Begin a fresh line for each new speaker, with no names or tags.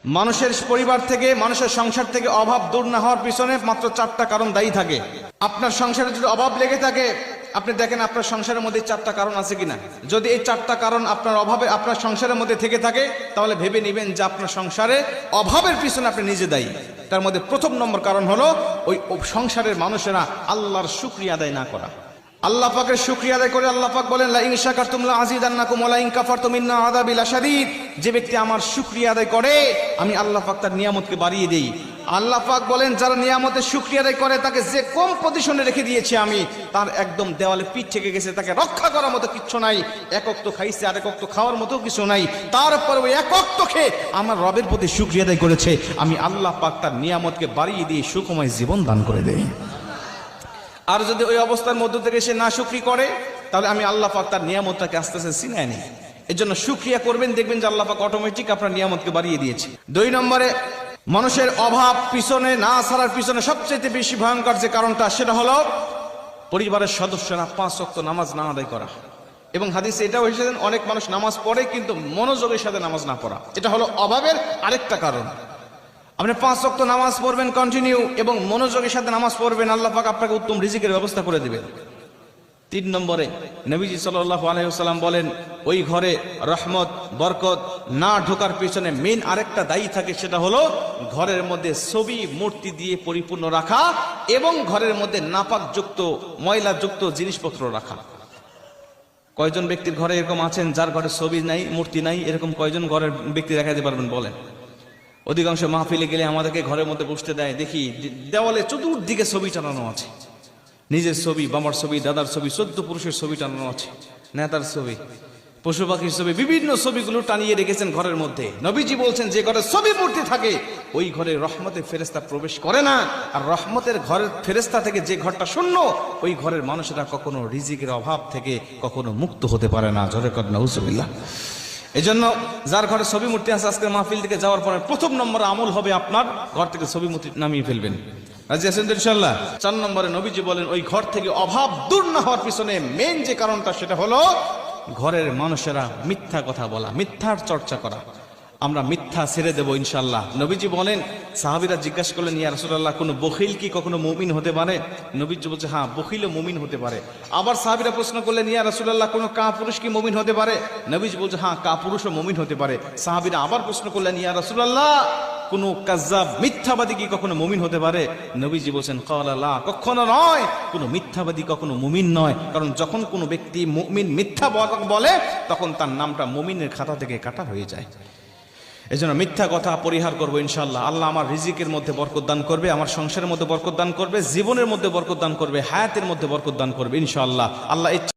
মানুষের পরিবার থেকে, মানুষের সংসার থেকে অভাব দূর না হওয়ার পিছনে মাত্র 4টা কারণ দায়ী থাকে। আপনার সংসারে যদি অভাব লেগে থাকে, আপনি দেখেন আপনার সংসারের মধ্যে 4টা কারণ আছে কিনা। যদি এই 4টা কারণ আপনার অভাবে আপনার সংসারের মধ্যে থেকে থাকে, তাহলে ভেবে নেবেন যে আপনার সংসারে অভাবের পিছনে আপনি নিজে দায়ী। তার মধ্যে প্রথম নম্বর কারণ হলো ওই সংসারের মানুষেরা আল্লাহর শুকরিয়া আদায় না করা। আল্লাহ পাকের শুকরিয়া আদায় করে আল্লাহ পাক বলেন, লা ইন শাকারতুম লা আযীদান্নাকুম ওয়া লা ইন কাফারতুম ইন্না আযাবি লাশাদীদ। যে ব্যক্তি আমার শুকরিয়া আদায় করে, আমি আল্লাহ পাক তার নিয়ামতকে বাড়িয়ে দেই। আল্লাহ পাক বলেন, যারা নিয়ামতের শুকরিয়া আদায় করে, তাকে যে কম পজিশনে রেখে দিয়েছি আমি, তার একদম দেওয়ালে পিঠ থেকে গেছে, তাকে রক্ষা করার মতো কিচ্ছু নাই। এক ওয়াক্ত খাইছে, আরেক ওয়াক্ত খাওয়ার মতো কিছু নাই। তারপরে ওই এক ওয়াক্ত খেয়ে আমার রবের প্রতি শুকরিয়া আদায় করেছে, আমি আল্লাহ পাক তার নিয়ামতকে বাড়িয়ে দিয়ে সুখময় জীবন দান করে দেই। আর যদি ওই অবস্থার মধ্য থেকে সে না শুকরি করে, তাহলে আমি আল্লাহ পাক তার নিয়ামতটাকে আস্তে আস্তে ছিনিয়ে নিই। এর জন্য শুকরিয়া করবেন, দেখবেন যে আল্লাহ পাক অটোমেটিক আপনার নিয়ামতকে বাড়িয়ে দিয়েছে। 2 নম্বরে, মানুষের অভাব পিছনে না ছাড়ার পিছনে সবচেয়ে বেশি ভয়ঙ্কর যে কারণটা, সেটা হলো পরিবারের সদস্যরা 5 ওয়াক্ত নামাজ না আদায় করা। এবং হাদিসে এটাও এসেছেন, অনেক মানুষ নামাজ পড়ে কিন্তু মনোযোগের সাথে নামাজ না পড়া। এটা হলো অভাবের আরেকটা কারণ। আপনি 5 ওয়াক্ত নামাজ পড়বেন কন্টিনিউ এবং মনোযোগের সাথে নামাজ পড়বেন, আল্লাহ পাক আপনাকে উত্তম রিজিকের ব্যবস্থা করে দিবেন। 3 নম্বরে, নবীজি সাল্লাল্লাহু আলাইহি ওয়াসাল্লাম বলেন, ওই ঘরে রহমত বরকত না ঢোকার পিছনে মেইন আরেকটা দায়ী থাকে, সেটা হলো ঘরের মধ্যে ছবি মূর্তি দিয়ে পরিপূর্ণ রাখা এবং ঘরের মধ্যে নাপাকযুক্ত ময়লাযুক্ত জিনিসপত্র রাখা। কয়জন ব্যক্তির ঘরে এরকম আছেন যার ঘরে ছবি নাই, মূর্তি নাই? এরকম কয়জন ঘরের ব্যক্তি দেখাতে পারবেন বলেন? অধিকাংশ মাহফিলে গেলে আমাদেরকে ঘরের মধ্যে বসতে দেয়, দেখি দেওয়ালে চতুর্দিকে ছবি টানানো আছে। নিজের ছবি, বাবার ছবি, দাদার ছবি, 14 পুরুষের ছবি টানানো আছে, নেতার ছবি, পশু পাখির ছবি, বিভিন্ন ছবিগুলো টানিয়ে রেখেছেন ঘরের মধ্যে। নবীজি বলছেন, যে ঘরে ছবি মূর্তি থাকে ওই ঘরে রহমতের ফেরেশতা প্রবেশ করে না। আর রহমতের ঘরের ফেরেশতা থেকে যে ঘরটা শূন্য, ওই ঘরের মানুষেরা কখনো রিজিকের অভাব থেকে কখনো মুক্ত হতে পারে না। জোরে কর নাউজুবিল্লাহ। এই জন্য যার ঘরে ছবি মূর্তি আছে, আজকে মাহফিল থেকে যাওয়ার পরে প্রথম নম্বর আমল হবে আপনার ঘর থেকে ছবি মূর্তি নামিয়ে ফেলবেন। রাজি আছেন তো ইনশাআল্লাহ? 4 নম্বরে নবীজি বলেন, ওই ঘর থেকে অভাব দূর না হওয়ার পিছনে মেইন যে কারণটা, সেটা হলো ঘরের মানুষেরা মিথ্যা কথা বলা, মিথ্যার চর্চা করা। আমরা মিথ্যা ছেড়ে দেবো ইনশাআল্লাহ। নবীজি বলেন, সাহাবীরা জিজ্ঞাসা করলেন, ইয়া রাসূলুল্লাহ, কোনো বখিল কি কখনো মুমিন হতে পারে? নবীজি বলছে, হ্যাঁ, বখিলও মুমিন হতে পারে। আবার সাহাবীরা প্রশ্ন করলেন, ইয়া রাসূলুল্লাহ, কোনো কাপুরুষ কি মুমিন হতে পারে? নবীজি বলছে, হ্যাঁ, কাপুরুষও মুমিন হতে পারে। সাহাবীরা আবার প্রশ্ন করলেন, ইয়া রাসূলুল্লাহ, কোনো কাযযাব মিথ্যাবাদী কি কখনো মুমিন হতে পারে? নবীজি বলছেন, ক্বালা লা, কখনো নয়, কোনো মিথ্যাবাদী কখনো মুমিন নয়। কারণ যখন কোনো ব্যক্তি মুমিন মিথ্যা বলে, তখন তার নামটা মুমিনের খাতা থেকে কাটা হয়ে যায়। এই জন্য মিথ্যা কথা পরিহার করবো ইনশাআল্লাহ। আল্লাহ আমার রিজিকের মধ্যে বরকত দান করবে, আমার সংসারের মধ্যে বরকত দান করবে, জীবনের মধ্যে বরকত দান করবে, হায়াতের মধ্যে বরকত দান করবে ইনশাআল্লাহ। আল্লাহ